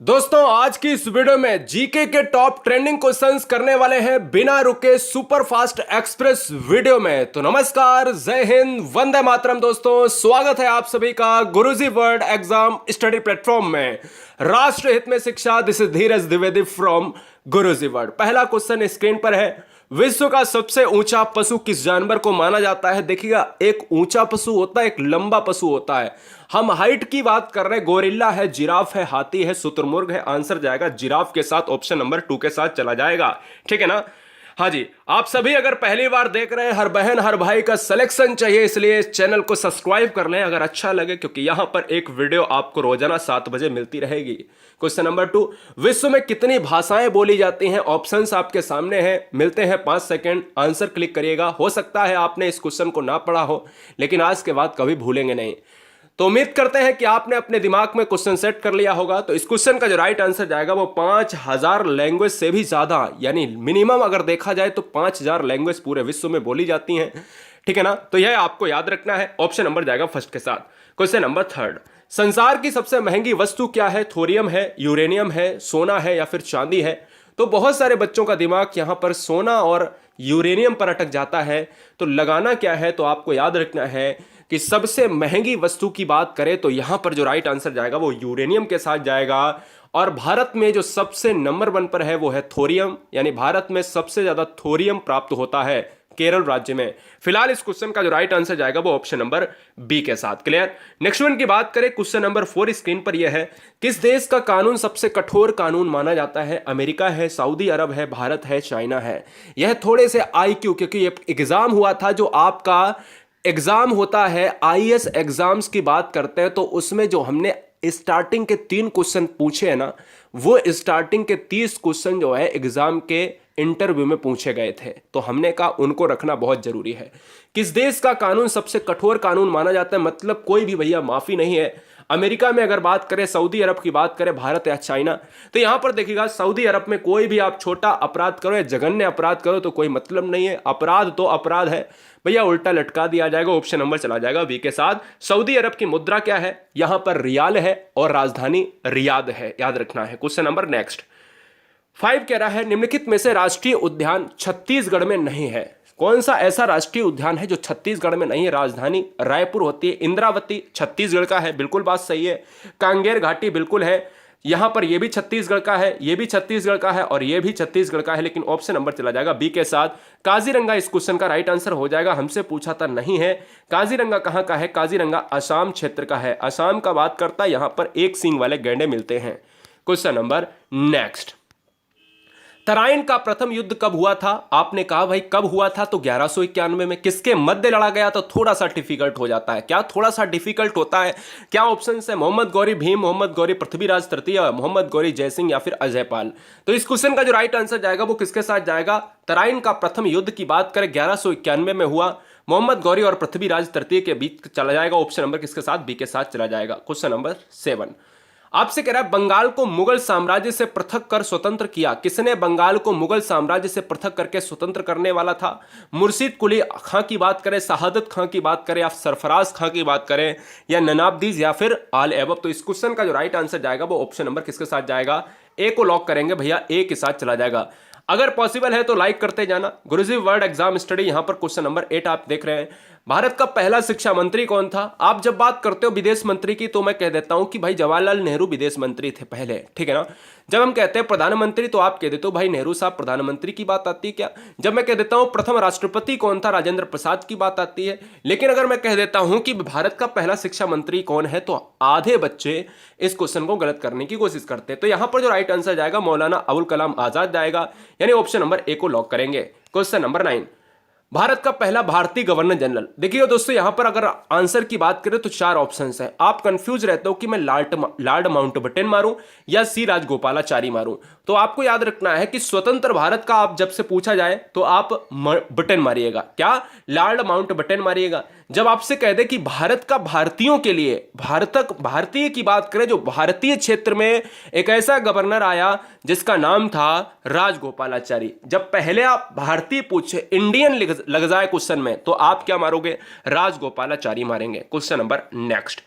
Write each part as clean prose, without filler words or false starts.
दोस्तों आज की इस वीडियो में जीके के टॉप ट्रेंडिंग क्वेश्चंस करने वाले हैं बिना रुके सुपर फास्ट एक्सप्रेस वीडियो में। तो नमस्कार, जय हिंद, वंदे मातरम। दोस्तों स्वागत है आप सभी का गुरुजी वर्ल्ड एग्जाम स्टडी प्लेटफॉर्म में। राष्ट्र हित में शिक्षा, this is Dheeraj Dwivedi from Guruji world. पहला क्वेश्चन स्क्रीन पर है, विश्व का सबसे ऊंचा पशु किस जानवर को माना जाता है? देखिएगा, एक ऊंचा पशु होता है, एक लंबा पशु होता है। हम हाइट की बात कर रहे हैं, गोरिल्ला है, जिराफ है, हाथी है, शुतुरमुर्ग है। आंसर जाएगा जिराफ के साथ, ऑप्शन नंबर 2 के साथ चला जाएगा। ठीक है ना? हाँ जी, आप सभी अगर पहली बार देख रहे हैं, हर बहन हर भाई का सिलेक्शन चाहिए, इसलिए चैनल को सब्सक्राइब कर लें अगर अच्छा लगे, क्योंकि यहां पर एक वीडियो आपको रोजाना 7 बजे मिलती रहेगी। क्वेश्चन नंबर 2, विश्व में कितनी भाषाएं बोली जाती हैं? ऑप्शंस आपके सामने हैं, मिलते हैं 5 सेकंड, आंसर क्लिक करिएगा। हो सकता है आपने इस क्वेश्चन को ना पढ़ा हो, लेकिन आज के बाद कभी भूलेंगे नहीं। तो उम्मीद करते हैं कि आपने अपने दिमाग में क्वेश्चन सेट कर लिया होगा। तो इस क्वेश्चन का जो राइट आंसर जाएगा वो 5000 लैंग्वेज से भी ज्यादा, यानी मिनिमम अगर देखा जाए तो 5000 लैंग्वेज पूरे विश्व में बोली जाती हैं। ठीक है ना? तो यह आपको याद रखना है। ऑप्शन नंबर जाएगा फर्स्ट के साथ। क्वेश्चन नंबर 3, संसार की सबसे महंगी वस्तु क्या है? थोरियम है, यूरेनियम है, सोना है या फिर चांदी है? तो बहुत सारे बच्चों का दिमाग यहां पर सोना और यूरेनियम पर अटक जाता है। तो लगाना क्या है? तो आपको याद रखना है कि सबसे महंगी वस्तु की बात करें तो यहां पर जो राइट आंसर जाएगा वो यूरेनियम के साथ जाएगा। और भारत में जो सबसे नंबर 1 पर है वो है थोरियम, यानी भारत में सबसे ज्यादा थोरियम प्राप्त होता है केरल राज्य में। फिलहाल इस क्वेश्चन का जो राइट आंसर जाएगा वो ऑप्शन नंबर बी के साथ। क्लियर? नेक्स्ट वन की बात करें, क्वेश्चन नंबर 4 स्क्रीन पर यह है, किस देश का कानून सबसे कठोर कानून माना जाता है? अमेरिका है, सऊदी अरब है, भारत है, चाइना है? यह थोड़े से आईक्यू, क्योंकि ये एग्जाम हुआ था, जो आपका एग्जाम होता है आईएएस एग्जाम्स की बात करते हैं, तो उसमें जो हमने स्टार्टिंग के 3 क्वेश्चन पूछे हैं ना, वो स्टार्टिंग के 30 क्वेश्चन जो है एग्जाम के इंटरव्यू में पूछे गए थे। तो हमने कहा उनको रखना बहुत जरूरी है। किस देश का कानून सबसे कठोर कानून माना जाता है? मतलब कोई भी भैया माफी नहीं है। अमेरिका में अगर बात करें, सऊदी अरब की बात करें, भारत या चाइना? तो यहां पर देखिएगा, सऊदी अरब में कोई भी आप छोटा अपराध करो या जघन्य अपराध करो तो कोई मतलब नहीं है, अपराध तो अपराध है भैया, उल्टा लटका दिया जाएगा। ऑप्शन नंबर चला जाएगा बी के साथ। सऊदी अरब की मुद्रा क्या है? यहां पर रियाल है और राजधानी रियाद है, याद रखना है। क्वेश्चन नंबर नेक्स्ट 5 कह रहा है, निम्नलिखित में से राष्ट्रीय उद्यान छत्तीसगढ़ में नहीं है? कौन सा ऐसा राष्ट्रीय उद्यान है जो छत्तीसगढ़ में नहीं है? राजधानी रायपुर होती है। इंद्रावती छत्तीसगढ़ का है, बिल्कुल बात सही है। कांगेर घाटी बिल्कुल है, यहां पर यह भी छत्तीसगढ़ का है, यह भी छत्तीसगढ़ का है और यह भी छत्तीसगढ़ का है, लेकिन ऑप्शन नंबर चला जाएगा बी के साथ। काजीरंगा इस क्वेश्चन का राइट आंसर हो जाएगा। हमसे पूछा था, नहीं है। काजीरंगा कहां का है? काजीरंगा असम क्षेत्र का है, असम का बात करता है। यहां पर एक सींग वाले गैंडे मिलते हैं। क्वेश्चन नंबर नेक्स्ट, तराइन का प्रथम युद्ध कब हुआ था? आपने कहा भाई कब हुआ था, तो 1191 में। किसके मध्य लड़ा गया? तो थोड़ा सा डिफिकल्ट हो जाता है। क्या थोड़ा सा डिफिकल्ट होता है? क्या ऑप्शन है? मोहम्मद गौरी भीम, मोहम्मद गौरी पृथ्वीराज तृतीय, मोहम्मद गौरी जयसिंह या फिर अजयपाल? तो इस क्वेश्चन का जो राइट आंसर जाएगा वो किसके साथ जाएगा? तराइन का प्रथम युद्ध की बात करें 1191 में हुआ, मोहम्मद गौरी और पृथ्वीराज तृतीय के बीच चला जाएगा। ऑप्शन नंबर किसके साथ? बी के साथ चला जाएगा। क्वेश्चन नंबर 7 आपसे कह रहा है, बंगाल को मुगल साम्राज्य से पृथक कर स्वतंत्र किया? किसने बंगाल को मुगल साम्राज्य से पृथक करके स्वतंत्र करने वाला था? मुर्शिद कुली खां की बात करें, शहादत खां की बात करें या सरफराज खां की बात करें या नवाबदीज या फिर आल एबब? तो इस क्वेश्चन का जो राइट आंसर जाएगा वो ऑप्शन नंबर किसके साथ जाएगा? ए को लॉक करेंगे भैया, ए के साथ चला जाएगा। अगर पॉसिबल है तो लाइक करते जाना। गुरुजी वर्ल्ड एग्जाम स्टडी, यहां पर क्वेश्चन नंबर 8 आप देख रहे हैं। भारत का पहला शिक्षा मंत्री कौन था? आप जब बात करते हो विदेश मंत्री की तो मैं कह देता हूं कि भाई जवाहरलाल नेहरू विदेश मंत्री थे पहले। ठीक है ना? जब हम कहते हैं प्रधानमंत्री तो आप कह देते हो भाई नेहरू साहब प्रधानमंत्री की बात आती है क्या? जब मैं कह देता हूं प्रथम राष्ट्रपति कौन था, राजेंद्र प्रसाद की बात आती है। लेकिन अगर मैं कह देता हूं कि भारत का पहला शिक्षा मंत्री कौन है, तो आधे बच्चे इस क्वेश्चन को गलत करने की कोशिश करते हैं। तो यहां पर जो राइट आंसर जाएगा मौलाना अबुल कलाम आजाद जाएगा, यानी ऑप्शन नंबर ए को लॉक करेंगे। क्वेश्चन नंबर 9, भारत का पहला भारतीय गवर्नर जनरल? देखिए दोस्तों, यहां पर अगर आंसर की बात करें तो 4 ऑप्शंस हैं। आप कंफ्यूज रहते हो कि मैं लॉर्ड माउंटबेटन मारूं या सी राजगोपालाचारी मारूं। तो आपको याद रखना है कि स्वतंत्र भारत का आप जब से पूछा जाए तो आप बटन मारिएगा। क्या? लॉर्ड माउंटबेटन मारिएगा। जब आपसे कह दे कि भारत का भारतीयों के लिए, भारतीय की बात करें, जो भारतीय क्षेत्र में एक ऐसा गवर्नर आया जिसका नाम था राजगोपालाचारी। जब पहले आप भारतीय पूछे, इंडियन लग जाए क्वेश्चन में, तो आप क्या मारोगे? राजगोपालाचारी मारेंगे। क्वेश्चन नंबर नेक्स्ट,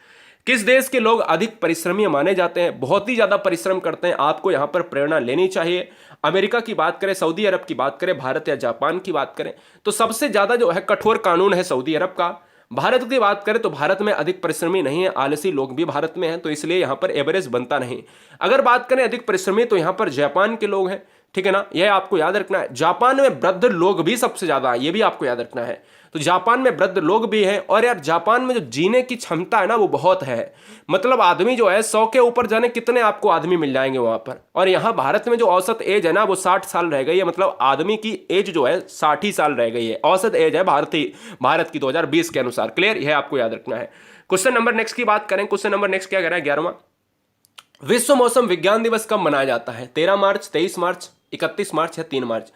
किस देश के लोग अधिक परिश्रमी माने जाते हैं? बहुत ही ज्यादा परिश्रम करते हैं, आपको यहां पर प्रेरणा लेनी चाहिए। अमेरिका की बात करें, सऊदी अरब की बात करें, भारत या जापान की बात करें तो सबसे ज्यादा जो है कठोर कानून है सऊदी अरब का। भारत की बात करें तो भारत में अधिक परिश्रमी नहीं है, आलसी लोग भी भारत में हैं, तो इसलिए यहां पर एवरेज बनता नहीं। अगर बात करें अधिक परिश्रमी तो यहां पर जापान के लोग हैं, ठीक है ना, यह आपको याद रखना है। जापान में वृद्ध लोग भी सबसे ज्यादा, यह भी आपको याद रखना है। तो जापान में वृद्ध लोग भी हैं, और यार जापान में जो जीने की क्षमता है ना वो बहुत है। मतलब आदमी जो है 100 के ऊपर जाने कितने आपको आदमी मिल जाएंगे वहां पर। और यहाँ भारत में जो औसत एज है ना वो 60 साल रह गई है, मतलब आदमी की एज जो है 60 ही साल रह गई है, औसत एज है भारत की 2020 के अनुसार। क्लियर, यह आपको याद रखना है। क्वेश्चन नंबर नेक्स्ट की बात करें, क्वेश्चन नंबर नेक्स्ट क्या कह रहा है 11वां, विश्व मौसम विज्ञान दिवस कब मनाया जाता है? 13 मार्च, 23 मार्च, 31 मार्च या 3 मार्च?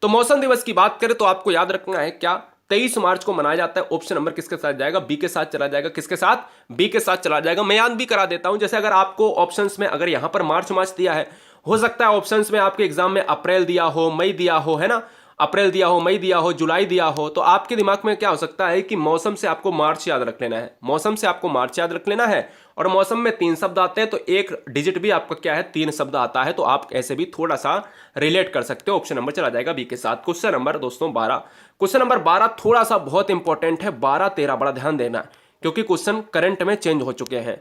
तो मौसम दिवस की बात करें तो आपको याद रखना है क्या, 23 मार्च को मनाया जाता है। ऑप्शन नंबर किसके साथ जाएगा? बी के साथ चला जाएगा। किसके साथ? बी के साथ चला जाएगा। मैं याद भी करा देता हूं, जैसे अगर आपको ऑप्शंस में अगर यहां पर मार्च दिया है, हो सकता है ऑप्शंस में आपके एग्जाम में अप्रैल दिया हो, मई दिया हो, है ना, अप्रैल दिया हो, मई दिया हो, जुलाई दिया हो, तो आपके दिमाग में क्या हो सकता है कि मौसम से आपको मार्च याद रख लेना है, मौसम से आपको मार्च याद रख लेना है। और मौसम में 3 शब्द आते हैं तो एक डिजिट भी आपका क्या है, 3 शब्द आता है, तो आप ऐसे भी थोड़ा सा रिलेट कर सकते हो। ऑप्शन नंबर चला जाएगा बी के साथ। क्वेश्चन नंबर दोस्तों 12, क्वेश्चन नंबर 12 थोड़ा सा बहुत इंपॉर्टेंट है, 12 13 बड़ा ध्यान देना, क्योंकि क्वेश्चन करंट में चेंज हो चुके हैं।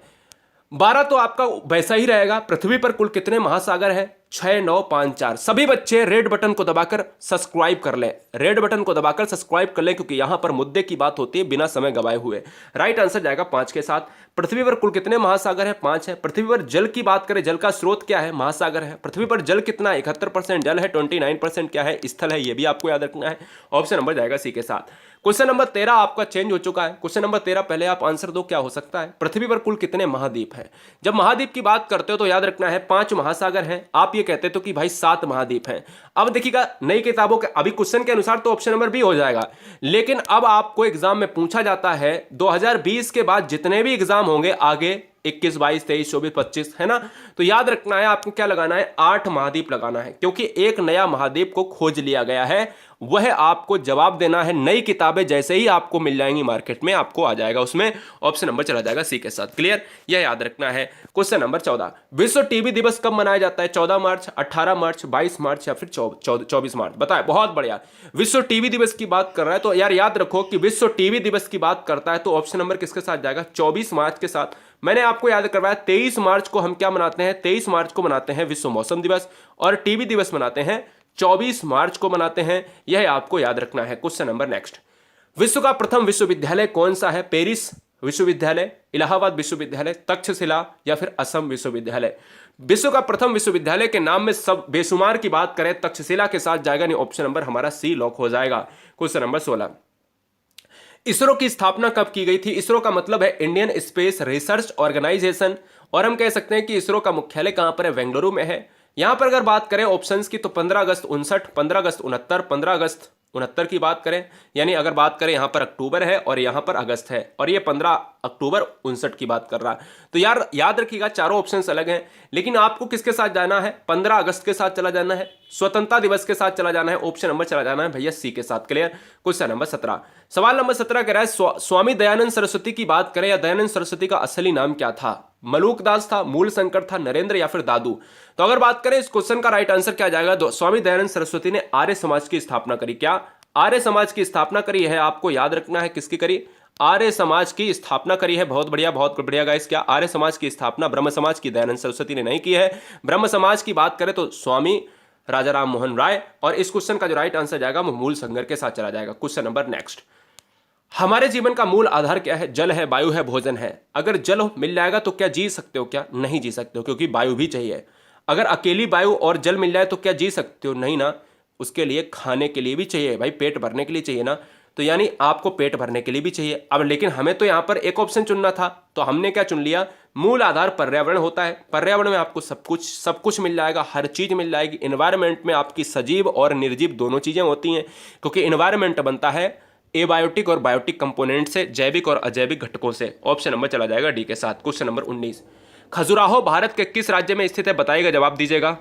12 तो आपका वैसा ही रहेगा। पृथ्वी पर कुल कितने महासागर हैं? 6 9 5 4। सभी बच्चे रेड बटन को दबाकर सब्सक्राइब कर लें, रेड बटन को दबाकर सब्सक्राइब कर लें, क्योंकि यहां पर मुद्दे की बात होती है बिना समय गवाए हुए। राइट आंसर जाएगा 5 के साथ। पृथ्वी पर कुल कितने महासागर है? 5 है। पृथ्वी पर जल की बात करें, जल का स्रोत क्या है? महासागर है। पृथ्वी पर जल कितना? 71% जल है, 29% क्या है? स्थल है। यह भी आपको याद रखना है। ऑप्शन नंबर जाएगा सी के साथ। क्वेश्चन नंबर 13 आपका चेंज हो चुका है। क्वेश्चन नंबर 13 पहले आप आंसर दो, क्या हो सकता है? पृथ्वी पर कुल कितने महाद्वीप हैं? जब महाद्वीप की बात करते हो तो याद रखना है 5 महासागर हैं। आप ये कहते तो कि भाई 7 महाद्वीप हैं। अब देखिएगा नई किताबों के अभी क्वेश्चन के अनुसार तो ऑप्शन नंबर बी हो जाएगा, लेकिन अब आपको एग्जाम में पूछा जाता है 2020 के बाद जितने भी एग्जाम होंगे आगे 21 22 23 24 25, है ना, तो याद रखना है आपको क्या लगाना है? 8 महाद्वीप लगाना है, क्योंकि एक नया महाद्वीप को खोज लिया गया है। वह आपको जवाब देना है। नई किताबें जैसे ही आपको मिल जाएंगी मार्केट में, आपको आ जाएगा उसमें। ऑप्शन नंबर चला जाएगा सी के साथ। क्लियर, यह याद रखना है। क्वेश्चन नंबर 14, विश्व टीबी दिवस कब मनाया जाता है? 14 मार्च, 18 मार्च, 22 मार्च या फिर 24 मार्च? बताए, बहुत बढ़िया। विश्व टीबी दिवस की बात कर रहा है तो यार याद रखो कि विश्व टीबी दिवस की बात करता है तो ऑप्शन नंबर किसके साथ जाएगा? 24 मार्च के साथ। मैंने आपको याद करवाया 23 मार्च को हम क्या मनाते हैं? 23 मार्च को मनाते हैं विश्व मौसम दिवस, और टीबी दिवस मनाते हैं 24 मार्च को मनाते हैं। यह आपको याद रखना है। क्वेश्चन नंबर नेक्स्ट, विश्व का प्रथम विश्वविद्यालय कौन सा है? पेरिस विश्वविद्यालय, इलाहाबाद विश्वविद्यालय, तक्षशिला या फिर असम विश्वविद्यालय? विश्व का प्रथम विश्वविद्यालय के नाम में सब बेशुमार की बात करें, तक्षशिला के साथ जाएगा, नहीं ऑप्शन नंबर हमारा सी लॉक हो जाएगा। क्वेश्चन नंबर 16, इसरो की स्थापना कब की गई थी? इसरो का मतलब है इंडियन स्पेस रिसर्च ऑर्गेनाइजेशन, और हम कह सकते हैं कि इसरो का मुख्यालय कहां पर है? बेंगलुरु में है। यहां पर अगर बात करें ऑप्शंस की तो 15 अगस्त 59, 15 अगस्त 69, 15 अगस्त 69 की बात करें, यानी अगर बात करें यहां पर अक्टूबर है और यहां पर अगस्त है, और ये 15 अक्टूबर 59 की बात कर रहा है। तो यार याद रखिएगा चारों ऑप्शंस अलग हैं, लेकिन आपको किसके साथ जाना है? 15 अगस्त के साथ चला जाना है, स्वतंत्रता दिवस के साथ चला जाना है, ऑप्शन नंबर चला जाना है भैया सी के साथ। क्लियर। क्वेश्चन नंबर 17, सवाल नंबर 17 कह रहा है स्वामी दयानंद सरस्वती की बात करें या दयानंद सरस्वती का असली नाम क्या था? मलूक दास था, मूल शंकर था, नरेंद्र या फिर दादू? तो अगर बात करें इस क्वेश्चन का राइट आंसर क्या जाएगा? स्वामी दयानंद सरस्वती ने आर्य समाज की स्थापना करी। क्या आर्य समाज की स्थापना करी है? आपको याद रखना है किसकी करी? आर्य समाज की स्थापना करी है। बहुत बढ़िया, बहुत बढ़िया गाइस। क्या आर्य समाज की स्थापना ब्रह्म समाज की दयानंद सरस्वती ने नहीं की है? ब्रह्म समाज की बात करें तो स्वामी राजा राम मोहन राय, और इस क्वेश्चन का जो राइट आंसर जाएगा वो मूल संगर के साथ चला जाएगा। क्वेश्चन नंबर नेक्स्ट, हमारे जीवन का मूल आधार क्या है? जल है, वायु है, भोजन है। अगर जल मिल जाएगा तो क्या जी सकते हो? क्या नहीं जी सकते हो, क्योंकि वायु भी चाहिए। अगर अकेली वायु और जल मिल जाए तो क्या जी सकते हो? नहीं ना, उसके लिए खाने के लिए भी चाहिए भाई, पेट भरने के लिए चाहिए ना, तो यानी आपको पेट भरने के लिए भी चाहिए। अब लेकिन हमें तो यहां पर एक ऑप्शन चुनना था, तो हमने क्या चुन लिया? मूल आधार पर्यावरण होता है। पर्यावरण में आपको सब कुछ मिल जाएगा, हर चीज मिल जाएगी। एनवायरमेंट में आपकी सजीव और निर्जीव दोनों चीजें होती हैं, क्योंकि एनवायरमेंट बनता है एबायोटिक और बायोटिक कंपोनेंट से, जैविक और अजैविक घटकों से। ऑप्शन नंबर चला जाएगा डी के साथ। क्वेश्चन नंबर 19, खजुराहो भारत के किस राज्य में स्थित है? बताइएगा, जवाब दीजिएगा।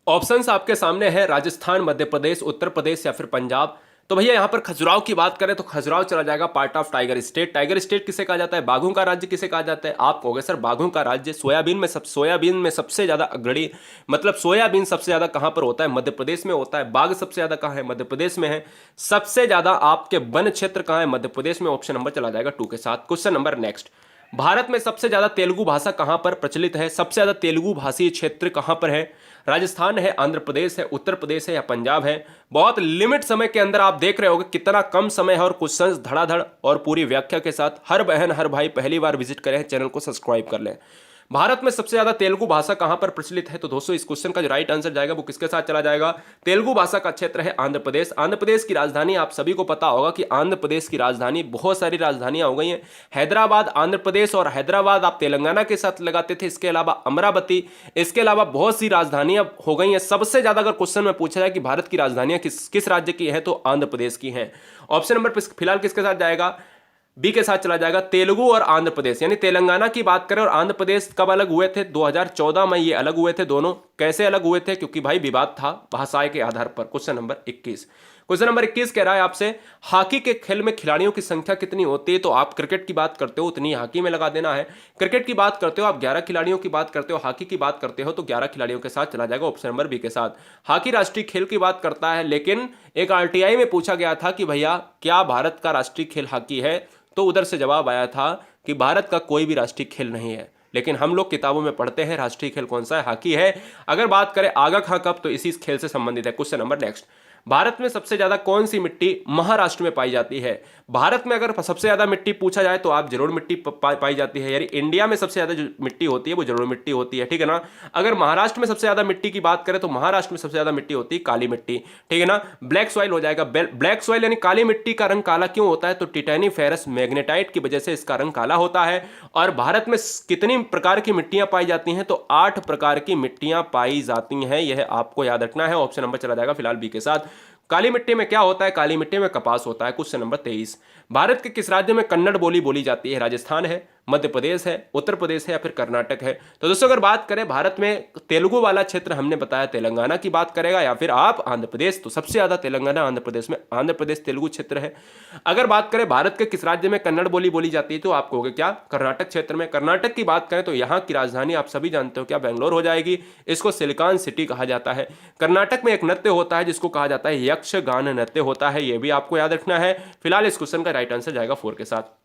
ऑप्शंस आपके सामने है, राजस्थान, मध्य प्रदेश, उत्तर प्रदेश या फिर पंजाब। तो भैया यहाँ पर खजुराहो की बात करें तो खजुराहो चला जाएगा part of tiger state. Tiger state किसे कहा जाता है? बाघों का राज्य किसे कहा जाता है? आप कहोगे सर बाघों का राज्य, सोयाबीन में सबसे ज्यादा अग्रणी, मतलब सोयाबीन सबसे ज्यादा कहां पर होता है? मध्य प्रदेश में होता है। बाघ सबसे ज्यादा कहां है? मध्य प्रदेश में है। सबसे ज्यादा आपके वन क्षेत्र कहां है? मध्य प्रदेश में। ऑप्शन नंबर चला जाएगा 2 के साथ। क्वेश्चन नंबर नेक्स्ट, भारत में सबसे ज्यादा तेलुगु भाषा कहां पर प्रचलित है? सबसे ज्यादा तेलुगु भाषी क्षेत्र कहां पर है? राजस्थान है, आंध्र प्रदेश है, उत्तर प्रदेश है या पंजाब है? बहुत लिमिट समय के अंदर आप देख रहे होगे कितना कम समय है और क्वेश्चंस धड़ाधड़ और पूरी व्याख्या के साथ। हर बहन हर भाई पहली बार विजिट करें, चैनल को सब्सक्राइब कर लें। भारत में सबसे ज्यादा तेलुगु भाषा कहां पर प्रचलित है? तो दोस्तों इस क्वेश्चन का जो राइट आंसर जाएगा वो किसके साथ चला जाएगा? तेलुगु भाषा का क्षेत्र है आंध्र प्रदेश। आंध्र प्रदेश की राजधानी आप सभी को पता होगा कि आंध्र प्रदेश की राजधानी, बहुत सारी राजधानियां हो गई हैं। हैदराबाद आंध्र प्रदेश और हैदराबाद आप तेलंगाना के साथ लगाते थे। इसके अलावा अमरावती, इसके अलावा बहुत सी राजधानियां हो गई हैं। सबसे ज्यादा अगर क्वेश्चन में पूछा जाए कि भारत की राजधानियां किस राज्य की है तो आंध्र प्रदेश की हैं। ऑप्शन नंबर फिलहाल किसके साथ जाएगा? बी के साथ चला जाएगा। तेलुगु और आंध्र प्रदेश, यानी तेलंगाना की बात करें और आंध्र प्रदेश कब अलग हुए थे? 2014 में ये अलग हुए थे दोनों। कैसे अलग हुए थे? क्योंकि भाई विवाद था भाषाएं के आधार पर। क्वेश्चन नंबर 21, क्वेश्चन नंबर 21 कह रहा है आपसे, हॉकी के खेल में खिलाड़ियों की संख्या कितनी होती है? तो आप क्रिकेट की बात करते हो उतनी हॉकी में लगा देना है। क्रिकेट की बात करते हो आप 11 खिलाड़ियों की बात करते हो, हॉकी की बात करते हो तो 11 खिलाड़ियों के साथ चला जाएगा। ऑप्शन नंबर बी के साथ। हॉकी राष्ट्रीय खेल की बात करता है, लेकिन एक आरटीआई में पूछा गया था कि भैया क्या भारत का राष्ट्रीय खेल हॉकी है? तो उधर से जवाब आया था कि भारत का कोई भी राष्ट्रीय खेल नहीं है, लेकिन हम लोग किताबों में पढ़ते हैं राष्ट्रीय खेल कौन सा है? हॉकी है। अगर बात करें आगा खां कप तो इसी खेल से संबंधित है। क्वेश्चन नंबर नेक्स्ट, भारत में सबसे ज्यादा कौन सी मिट्टी महाराष्ट्र में पाई जाती है? भारत में अगर सबसे ज्यादा मिट्टी पूछा जाए तो आप जरूर मिट्टी पाई जाती है, यानी इंडिया में सबसे ज्यादा जो मिट्टी होती है वो जरूर मिट्टी होती है, ठीक है ना। अगर महाराष्ट्र में सबसे ज्यादा मिट्टी की बात करें तो महाराष्ट्र में सबसे ज्यादा मिट्टी होती है काली मिट्टी, ठीक है ना। ब्लैक सॉइल हो जाएगा। ब्लैक सॉइल यानी काली मिट्टी का रंग काला क्यों होता है? तो टिटेनी फेरस मैग्नेटाइट की वजह से इसका रंग काला होता है। और भारत में कितनी प्रकार की मिट्टियां पाई जाती हैं? तो 8 प्रकार की मिट्टियां पाई जाती हैं, यह आपको याद रखना है। ऑप्शन नंबर चला जाएगा फिलहाल बी के साथ। काली मिट्टी में क्या होता है? काली मिट्टी में कपास होता है। क्वेश्चन नंबर 23, भारत के किस राज्य में कन्नड़ बोली बोली जाती है? राजस्थान है, मध्य प्रदेश है, उत्तर प्रदेश है या फिर कर्नाटक है? तो दोस्तों अगर बात करें भारत में तेलुगु वाला क्षेत्र, हमने बताया तेलंगाना की बात करेगा या फिर आप आंध्र प्रदेश, तो सबसे ज्यादा तेलंगाना आंध्र प्रदेश में, आंध्र प्रदेश तेलुगु क्षेत्र है। अगर बात करें भारत के किस राज्य में कन्नड़ बोली बोली जाती है तो आप कहोगे क्या? कर्नाटक क्षेत्र में। कर्नाटक की बात करें तो यहाँ की राजधानी आप सभी जानते हो क्या? बेंगलोर हो जाएगी। इसको सिलिकॉन सिटी कहा जाता है। कर्नाटक में एक नृत्य होता है जिसको कहा जाता है यक्षगान नृत्य होता है, यह भी आपको याद रखना है। फिलहाल इस क्वेश्चन का राइट आंसर जाएगा 4 के साथ।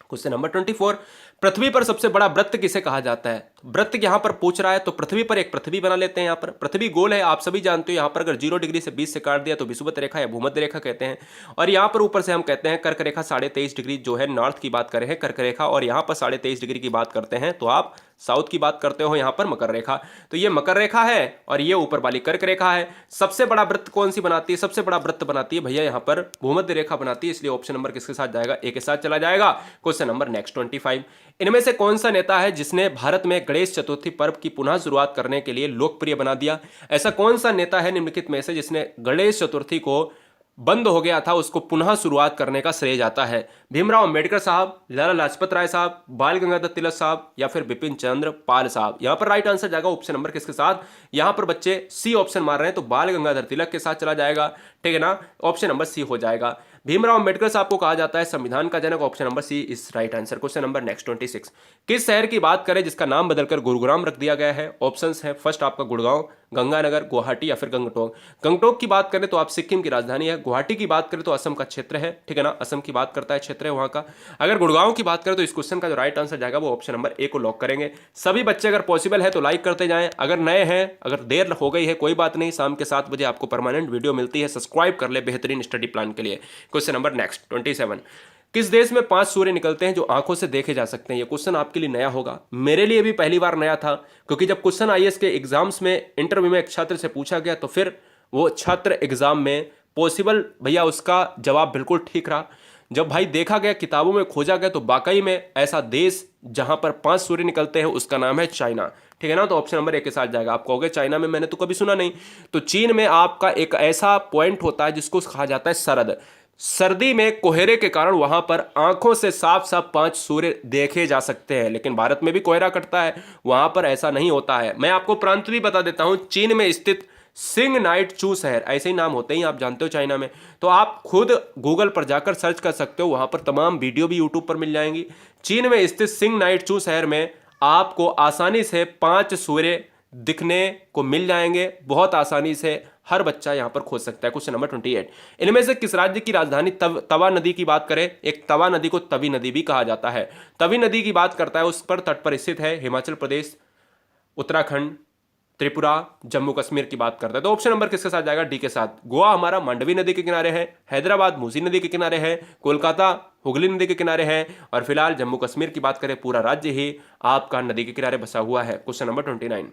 क्वेश्चन नंबर 24, पृथ्वी पर सबसे बड़ा वृत्त किसे कहा जाता है? वृत्त यहां पर पूछ रहा है तो पृथ्वी पर एक पृथ्वी बना लेते हैं। यहां पर पृथ्वी गोल है, आप सभी जानते हो। यहां पर अगर 0 डिग्री से 20 से काट दिया तो विषुवत रेखा या भूमध्य रेखा कहते हैं। और यहां पर ऊपर से हम कहते हैं कर्क रेखा 23.5 डिग्री, जो है नॉर्थ की बात करें कर्क रेखा, और यहां पर 23.5 डिग्री की बात करते हैं तो आप साउथ की बात करते हो यहां पर मकर रेखा। तो ये मकर रेखा है और ये ऊपर वाली कर्क रेखा है। सबसे बड़ा वृत्त कौन सी बनाती है? सबसे बड़ा वृत्त बनाती है भैया यहां पर भूमध्य रेखा बनाती है, इसलिए ऑप्शन नंबर किसके साथ जाएगा? ए के साथ चला जाएगा। क्वेश्चन नंबर नेक्स्ट 25, इनमें से कौन सा नेता है जिसने भारत में गणेश चतुर्थी पर्व की पुनः शुरुआत करने के लिए लोकप्रिय बना दिया? ऐसा कौन सा नेता है निम्नलिखित में से जिसने गणेश चतुर्थी को बंद हो गया था उसको पुनः शुरुआत करने का श्रेय जाता है? भीमराव अंबेडकर साहब, लाला लाजपत राय साहब, बाल गंगाधर तिलक साहब या फिर बिपिन चंद्र पाल साहब? यहां पर राइट आंसर जाएगा ऑप्शन नंबर किसके साथ? यहां पर बच्चे सी ऑप्शन मार रहे हैं तो बाल गंगाधर तिलक के साथ चला जाएगा, ठीक है ना। ऑप्शन नंबर सी हो जाएगा। भीमराव अंबेडकर साहब को कहा जाता है संविधान का जनक। Option number C is right answer. Question number next 26, किस शहर की बात करें जिसका नाम बदलकर गुरुग्राम रख दिया गया है? ऑप्शंस है, फर्स्ट आपका गुड़गांव, गंगानगर, गुवाहाटी या फिर गंगटोक। गंगटोक की बात करें तो आप सिक्किम की राजधानी है। गुवाहाटी की बात करें तो असम का क्षेत्र है, ठीक है ना, असम की बात करता है, क्षेत्र है वहां का। अगर गुड़गांव की बात करें तो इस क्वेश्चन का जो राइट आंसर जाएगा वो ऑप्शन नंबर ए को लॉक करेंगे। सभी बच्चे अगर पॉसिबल है तो लाइक करते जाएं, अगर नए हैं, अगर देर हो गई है कोई बात नहीं, शाम के 7 बजे आपको परमानेंट वीडियो मिलती है, सब्सक्राइब कर ले बेहतरीन स्टडी प्लान के लिए। क्वेश्चन नंबर नेक्स्ट 27, किस देश में 5 सूर्य निकलते हैं जो आंखों से देखे जा सकते हैं? ये क्वेश्चन आपके लिए नया होगा, मेरे लिए भी पहली बार नया था, क्योंकि जब क्वेश्चन आईएएस के एग्जाम्स में इंटरव्यू में एक छात्र से पूछा गया तो फिर वो छात्र एग्जाम में पॉसिबल भैया उसका जवाब बिल्कुल ठीक रहा। जब भाई देखा गया, किताबों में खोजा गया तो वाकई में ऐसा देश जहां पर 5 सूर्य निकलते हैं उसका नाम है चाइना, ठीक है ना। तो ऑप्शन नंबर ए के साथ जाएगा। आप कहोगे चाइना में मैंने तो कभी सुना नहीं, तो चीन में आपका एक ऐसा पॉइंट होता है जिसको कहा जाता है सरद। सर्दी में कोहरे के कारण वहां पर आंखों से साफ साफ 5 सूर्य देखे जा सकते हैं, लेकिन भारत में भी कोहरा कटता है, वहां पर ऐसा नहीं होता है। मैं आपको प्रांत भी बता देता हूं, चीन में स्थित सिंग नाइट चू शहर, ऐसे ही नाम होते ही, आप जानते हो चाइना में। तो आप खुद गूगल पर जाकर सर्च कर सकते हो, वहां पर तमाम वीडियो भी यूट्यूब पर मिल जाएंगी। चीन में स्थित सिंग नाइट चू शहर में आपको आसानी से 5 सूर्य दिखने को मिल जाएंगे, बहुत आसानी से हर बच्चा यहां पर खोज सकता है। क्वेश्चन नंबर 28, इनमें से किस राज्य की राजधानी तवा नदी की बात करें? एक तवा नदी को तवी नदी भी कहा जाता है। तवी नदी की बात करता है, उस पर तट पर स्थित है। हिमाचल प्रदेश, उत्तराखंड, त्रिपुरा, जम्मू कश्मीर की बात करता है। तो ऑप्शन नंबर किसके साथ जाएगा? डी के साथ। गोवा हमारा मांडवी नदी के किनारे है, हैदराबाद मूसी नदी के किनारे है, कोलकाता हुगली नदी के किनारे है, और फिलहाल जम्मू कश्मीर की बात करें पूरा राज्य ही आपका नदी के किनारे बसा हुआ है। क्वेश्चन नंबर 29,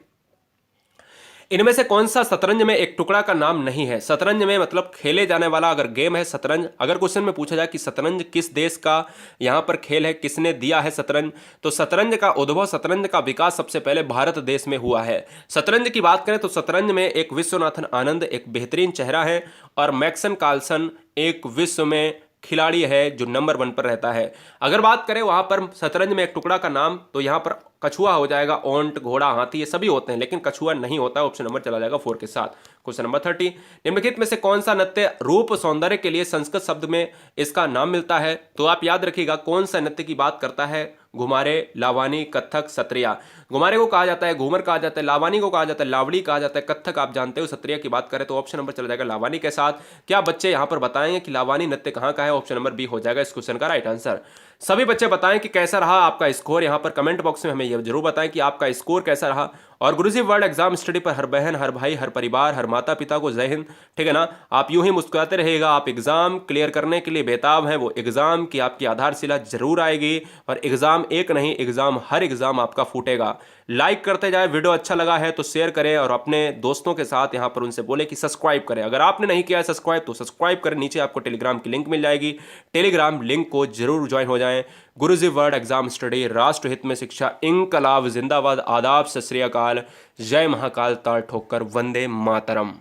इनमें से कौन सा शतरंज में एक टुकड़ा का नाम नहीं है? शतरंज में मतलब खेले जाने वाला अगर गेम है शतरंज, अगर क्वेश्चन में पूछा जाए कि शतरंज किस देश का यहां पर खेल है, किसने दिया है शतरंज, तो शतरंज का उद्भव, शतरंज का विकास सबसे पहले भारत देश में हुआ है। शतरंज की बात करें तो शतरंज में एक विश्वनाथन आनंद एक बेहतरीन चेहरा है, और मैक्सन कार्लसन एक विश्व में खिलाड़ी है जो नंबर 1 पर रहता है। अगर बात करें वहां पर शतरंज में एक टुकड़ा का नाम, तो यहां पर कछुआ हो जाएगा, ओंट, घोड़ा, हाथी, ये सभी होते हैं, लेकिन कछुआ नहीं होता। ऑप्शन नंबर चला जाएगा 4 के साथ। क्वेश्चन नंबर 30, निम्नलिखित में से कौन सा नृत्य रूप सौंदर्य के लिए संस्कृत शब्द में इसका नाम मिलता है? तो आप याद रखिएगा कौन सा नृत्य की बात करता है। घुमारे, लावानी, कथक, सत्रिया। घुमारे को कहा जाता है घूमर कहा जाता है, लावानी को कहा जाता है लावड़ी कहा जाता है, कथक आप जानते हो, सत्रिया की बात करें तो ऑप्शन नंबर चला जाएगा लावानी के साथ। क्या बच्चे यहां पर बताएंगे कि लावानी नृत्य कहां का है? ऑप्शन नंबर बी हो जाएगा इस क्वेश्चन का राइट आंसर। सभी बच्चे बताएं कि कैसा रहा आपका स्कोर, यहां पर कमेंट बॉक्स में हमें यह जरूर बताएं कि आपका स्कोर कैसा रहा। और गुरुजी वर्ल्ड एग्जाम स्टडी पर हर बहन, हर भाई, हर परिवार, हर माता पिता को जय हिंद। ठीक है ना, आप यूं ही मुस्कुराते रहिएगा। आप एग्जाम क्लियर करने के लिए बेताब हैं, वो एग्जाम की आपकी आधारशिला जरूर आएगी, और एग्जाम एक नहीं, एग्जाम हर एग्जाम आपका फूटेगा। लाइक करते जाए, वीडियो अच्छा लगा है तो शेयर करें, और अपने दोस्तों के साथ यहां पर उनसे बोले कि सब्सक्राइब करें। अगर आपने नहीं किया है सब्सक्राइब तो सब्सक्राइब करें, नीचे आपको टेलीग्राम की लिंक मिल जाएगी, टेलीग्राम लिंक को जरूर ज्वाइन हो जाएं। गुरुजी वर्ल्ड एग्जाम स्टडी, राष्ट्र हित में शिक्षा, इंकलाब जिंदाबाद, आदाब, सत श्री अकाल, जय महाकाल, ताल ठोकर, वंदे मातरम।